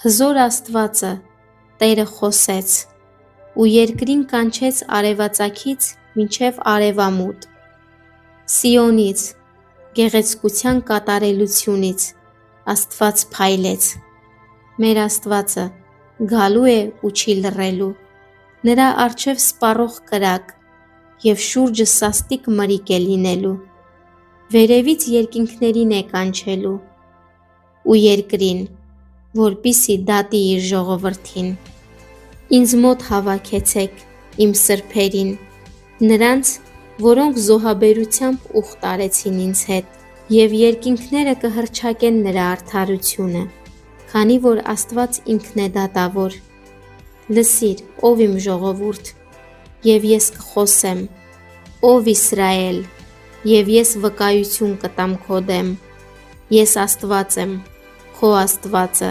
Հզոր Աստվածը Տերը խոսեց ու երկրին կանչեց արևածագից մինչև արևամուտ։ Սիոնից, գեղեցկության կատարելությունից Աստված փայլեց։ Մեր Աստվածը գալու է ու չի լռելու, նրա առջև սպառող կրակ և շուրջը սաստիկ մրիկ է լինելու, վերևից երկինքներին է կանչելու ու երկրին, որպեսզի դատի իր ժողովրդին։ Ինձ մոտ հավաքեցեք իմ սրբերին, նրանց, որոնք զոհաբերությամբ ուխտ արեցին ինձ հետ, և երկինքները կհռչակեն նրա արդարությունը, քանի որ Աստված ինքն է դատավոր։ Լսիր, ով իմ ժողովուրդ, և ես կխոսեմ, ով Իսրայել, և ես վկայություն կտամ քո դեմ։ Ես Աստված եմ, քո Աստվածը,